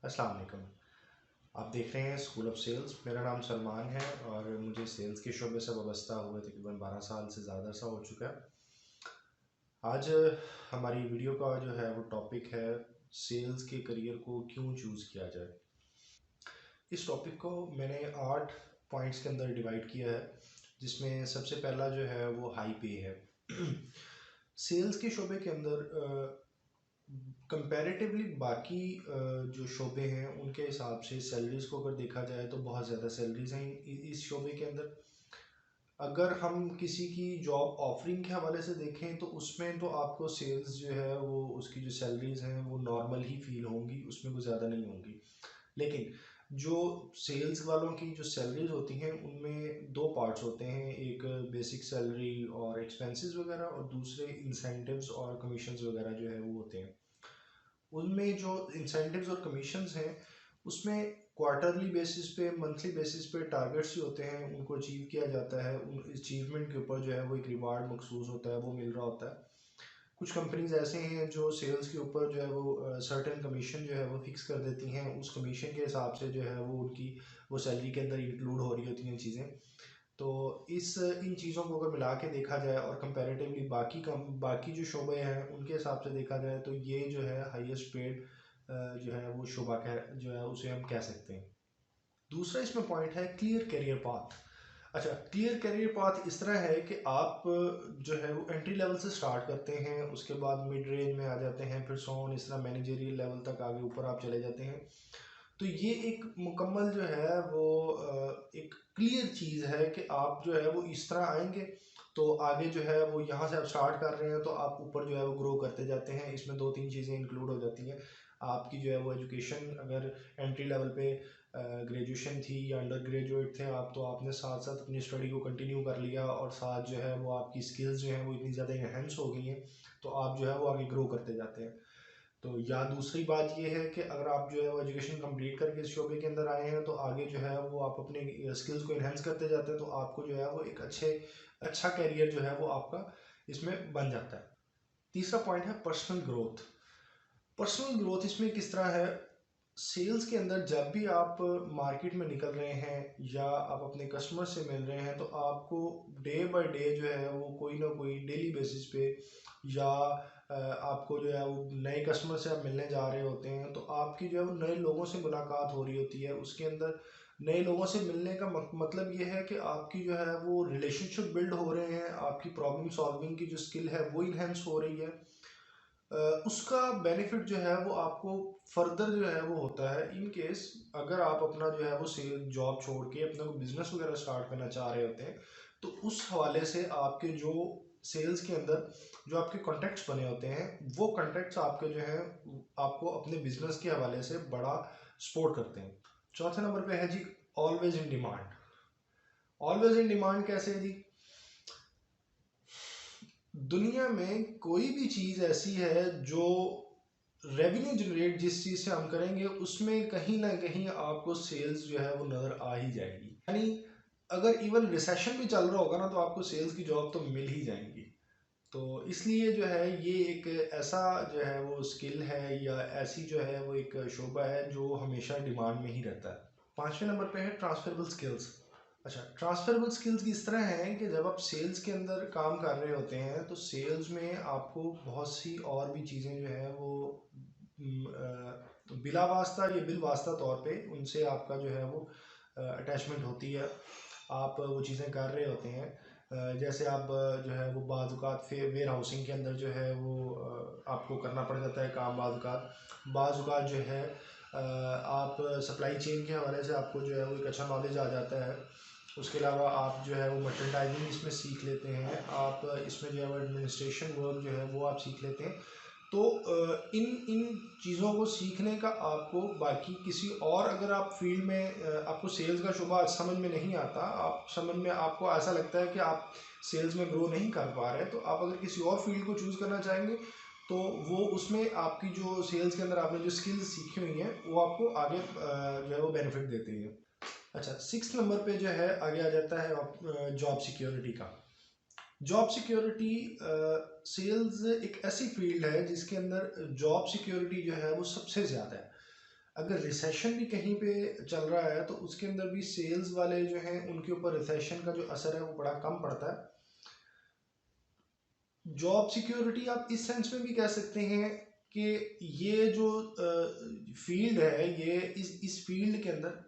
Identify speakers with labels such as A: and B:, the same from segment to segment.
A: अस्सलाम वालेकुम। आप देख रहे हैं स्कूल ऑफ सेल्स। मेरा नाम सलमान है और मुझे सेल्स के शोबे से वाबस्ता हुए तकरीबन 12 साल से ज़्यादा सा हो चुका है। आज हमारी वीडियो का जो है वो टॉपिक है सेल्स के करियर को क्यों चूज़ किया जाए। इस टॉपिक को मैंने 8 पॉइंट्स के अंदर डिवाइड किया है, जिसमें सबसे पहला जो है वो हाई पे है। सेल्स के शोबे के अंदर कंपैरेटिवली बाकी जो शोबे हैं उनके हिसाब से सैलरीज़ को अगर देखा जाए तो बहुत ज़्यादा सैलरीज़ हैं इस शोबे के अंदर। अगर हम किसी की जॉब ऑफरिंग के हवाले से देखें तो उसमें तो आपको सेल्स जो है वो उसकी जो सैलरीज़ हैं वो नॉर्मल ही फील होंगी, उसमें कुछ ज़्यादा नहीं होंगी। लेकिन जो सेल्स वालों की जो सैलरीज होती हैं उनमें दो पार्ट्स होते हैं, एक बेसिक सैलरी और एक्सपेंसेस वगैरह, और दूसरे इंसेंटिव्स और कमीशंस वगैरह जो है वो होते हैं। उनमें जो इंसेंटिव्स और कमीशंस हैं उसमें क्वार्टरली बेसिस पे, मंथली बेसिस पे टारगेट्स ही होते हैं, उनको अचीव किया जाता है। उन अचीवमेंट के ऊपर जो है वो एक रिवार्ड मखसूस होता है, वो मिल रहा होता है। कुछ कंपनीज ऐसे हैं जो सेल्स के ऊपर जो है वो सर्टेन कमीशन जो है वो फिक्स कर देती हैं, उस कमीशन के हिसाब से जो है वो उनकी वो सैलरी के अंदर इंक्लूड हो रही होती हैं चीज़ें। तो इस इन चीज़ों को अगर मिला के देखा जाए और कंपैरेटिवली बाकी जो शोबे हैं उनके हिसाब से देखा जाए तो ये जो है हाईएस्ट पेड जो है वो शोबा कह जो है उसे हम कह सकते हैं। दूसरा इसमें पॉइंट है क्लियर करियर पाथ। अच्छा, क्लियर करियर पाथ इस तरह है कि आप जो है वो एंट्री लेवल से स्टार्ट करते हैं, उसके बाद मिड रेंज में आ जाते हैं, फिर सो ऑन इस तरह मैनेजरियल लेवल तक आगे ऊपर आप चले जाते हैं। तो ये एक मुकम्मल जो है वो एक क्लियर चीज़ है कि आप जो है वो इस तरह आएंगे तो आगे जो है वो यहाँ से आप स्टार्ट कर रहे हैं तो आप ऊपर जो है वो ग्रो करते जाते हैं। इसमें दो तीन चीज़ें इंक्लूड हो जाती हैं। आपकी जो है वो एजुकेशन, अगर एंट्री लेवल पे ग्रेजुएशन थी या अंडर ग्रेजुएट थे आप, तो आपने साथ साथ अपनी स्टडी को कंटिन्यू कर लिया और साथ जो है वो आपकी स्किल्स जो हैं वो इतनी ज़्यादा इन्हेंस हो गई हैं तो आप जो है वो आगे ग्रो करते जाते हैं। तो या दूसरी बात ये है कि अगर आप जो है वो एजुकेशन कंप्लीट करके इस शोबे के अंदर आए हैं तो आगे जो है वो आप अपने स्किल्स को इन्हेंस करते जाते हैं, तो आपको जो है वो एक अच्छा कैरियर जो है वो आपका इसमें बन जाता है। तीसरा पॉइंट है पर्सनल ग्रोथ। पर्सनल ग्रोथ इसमें किस तरह है, सेल्स के अंदर जब भी आप मार्केट में निकल रहे हैं या आप अपने कस्टमर से मिल रहे हैं तो आपको डे बाय डे जो है वो कोई ना कोई डेली बेसिस पे या आपको जो है वो नए कस्टमर से आप मिलने जा रहे होते हैं तो आपकी जो है वो नए लोगों से मुलाकात हो रही होती है। उसके अंदर नए लोगों से मिलने का मतलब ये है कि आपकी जो है वो रिलेशनशिप बिल्ड हो रहे हैं, आपकी प्रॉब्लम सॉल्विंग की जो स्किल है वो इन्हेंस हो रही है। उसका बेनिफिट जो है वो आपको फर्दर जो है वो होता है इन केस अगर आप अपना जो है वो सेल जॉब छोड़ के अपना कोई बिजनेस वगैरह स्टार्ट करना चाह रहे होते हैं तो उस हवाले से आपके जो सेल्स के अंदर जो आपके कॉन्टैक्ट्स बने होते हैं वो कॉन्टैक्ट्स आपके जो है आपको अपने बिजनेस के हवाले से बड़ा सपोर्ट करते हैं। चौथे नंबर पे है जी always in demand. Always in demand कैसे है जी? दुनिया में कोई भी चीज़ ऐसी है जो रेवेन्यू जनरेट जिस चीज़ से हम करेंगे उसमें कहीं ना कहीं आपको सेल्स जो है वो नज़र आ ही जाएगी। यानी अगर इवन रिसेशन भी चल रहा होगा ना तो आपको सेल्स की जॉब तो मिल ही जाएंगी। तो इसलिए जो है ये एक ऐसा जो है वो स्किल है या ऐसी जो है वो एक शोबा है जो हमेशा डिमांड में ही रहता है। पांचवें नंबर पे है ट्रांसफरेबल स्किल्स। अच्छा, ट्रांसफरेबल स्किल्स इस तरह हैं कि जब आप सेल्स के अंदर काम कर रहे होते हैं तो सेल्स में आपको बहुत सी और भी चीज़ें जो है वो बिला वास्ता या बिल वास्ता तौर पे उनसे आपका जो है वो अटैचमेंट होती है। आप वो चीज़ें कर रहे होते हैं, जैसे आप जो है वो बाज़ात वेयर हाउसिंग के अंदर जो है वो आपको करना पड़ जाता है काम। बाज़ात जो है आप सप्लाई चेन के हवाले से आपको जो है वो एक अच्छा नॉलेज आ जाता है। उसके अलावा आप जो है वो मर्चेंडाइजिंग इसमें सीख लेते हैं, आप इसमें जो है वो एडमिनिस्ट्रेशन वर्क जो है वो आप सीख लेते हैं। तो इन इन चीज़ों को सीखने का आपको बाकी किसी और अगर आप फील्ड में आपको सेल्स का शुबा समझ में नहीं आता, आप समझ में आपको ऐसा लगता है कि आप सेल्स में ग्रो नहीं कर पा रहे, तो आप अगर किसी और फील्ड को चूज़ करना चाहेंगे तो वो उसमें आपकी जो सेल्स के अंदर आपने जो स्किल्स सीखी हुई हैं वो आपको आगे जो है वो बेनिफिट देती है। अच्छा, सिक्स नंबर पे जो है आगे आ जाता है जॉब सिक्योरिटी का। जॉब सिक्योरिटी, सेल्स एक ऐसी फील्ड है जिसके अंदर जॉब सिक्योरिटी जो है वो सबसे ज़्यादा है। अगर रिसेशन भी कहीं पे चल रहा है तो उसके अंदर भी सेल्स वाले जो हैं उनके ऊपर रिसेशन का जो असर है वो बड़ा कम पड़ता है। जॉब सिक्योरिटी आप इस सेंस में भी कह सकते हैं कि ये जो फील्ड है, ये इस फील्ड के अंदर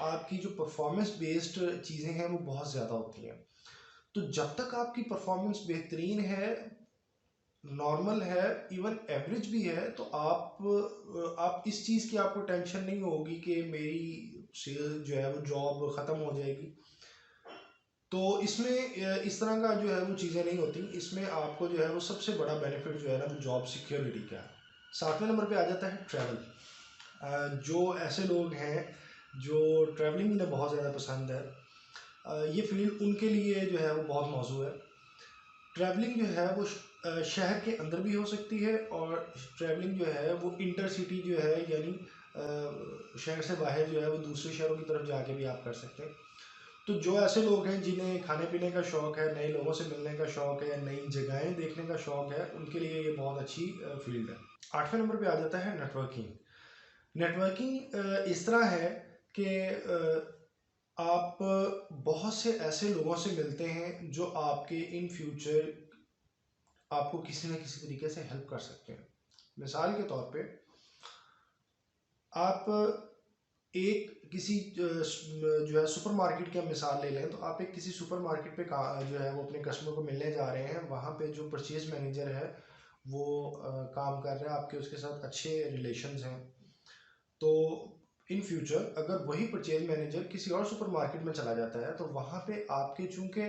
A: आपकी जो परफॉर्मेंस बेस्ड चीज़ें हैं वो बहुत ज़्यादा होती हैं। तो जब तक आपकी परफॉर्मेंस बेहतरीन है, नॉर्मल है, इवन एवरेज भी है, तो आप इस चीज़ की आपको टेंशन नहीं होगी कि मेरी सेल जो है वो जॉब ख़त्म हो जाएगी। तो इसमें इस तरह का जो है वो चीज़ें नहीं होती। इसमें आपको जो है वो सबसे बड़ा बेनिफिट जो है ना वो जॉब सिक्योरिटी का है। 7वें नंबर पे आ जाता है ट्रैवल। जो ऐसे लोग हैं जो ट्रैवलिंग उन्हें बहुत ज़्यादा पसंद है, ये फील्ड उनके लिए जो है वो बहुत मौजूद है। ट्रैवलिंग जो है वो शहर के अंदर भी हो सकती है, और ट्रैवलिंग जो है वो इंटर सिटी जो है, यानी शहर से बाहर जो है वो दूसरे शहरों की तरफ जाके भी आप कर सकते हैं। तो जो ऐसे लोग हैं जिन्हें खाने पीने का शौक़ है, नए लोगों से मिलने का शौक़ है, नई जगहें देखने का शौक़ है, उनके लिए ये बहुत अच्छी फील्ड है। 8वें नंबर पे आ जाता है नेटवर्किंग। नेटवर्किंग इस तरह है कि आप बहुत से ऐसे लोगों से मिलते हैं जो आपके इन फ्यूचर आपको किसी न किसी तरीके से हेल्प कर सकते हैं। मिसाल के तौर पे आप एक किसी जो है सुपर मार्केट की हम मिसाल ले लें, तो आप एक किसी सुपर मार्केट पे जो है वो अपने कस्टमर को मिलने जा रहे हैं। वहाँ पे जो परचेज मैनेजर है वो काम कर रहा है, आपके उसके साथ अच्छे रिलेशंस हैं। तो इन फ्यूचर अगर वही परचेज मैनेजर किसी और सुपर मार्केट में चला जाता है, तो वहाँ पे आपके चूँकि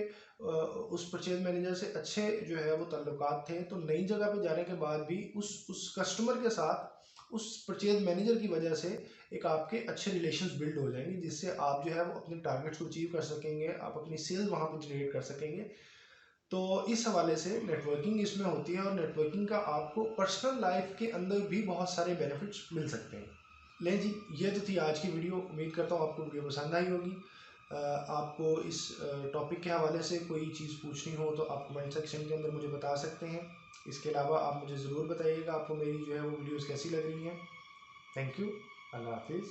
A: उस परचेज मैनेजर से अच्छे जो है वो ताल्लुकात थे, तो नई जगह पे जाने के बाद भी उस कस्टमर के साथ उस परचेज मैनेजर की वजह से एक आपके अच्छे रिलेशंस बिल्ड हो जाएंगे, जिससे आप जो है वो अपने टारगेट्स को अचीव कर सकेंगे, आप अपनी सेल्स वहाँ पर जनरेट कर सकेंगे। तो इस हवाले से नेटवर्किंग इसमें होती है, और नेटवर्किंग का आपको पर्सनल लाइफ के अंदर भी बहुत सारे बेनिफिट्स मिल सकते हैं। लें जी, ये तो थी आज की वीडियो। उम्मीद करता हूँ आपको वीडियो पसंद आई होगी। आपको इस टॉपिक के हवाले से कोई चीज़ पूछनी हो तो आप कमेंट सेक्शन के अंदर मुझे बता सकते हैं। इसके अलावा आप मुझे ज़रूर बताइएगा आपको मेरी जो है वो वीडियोज़ कैसी लग रही हैं। Thank you. अल्लाह हाफिज़।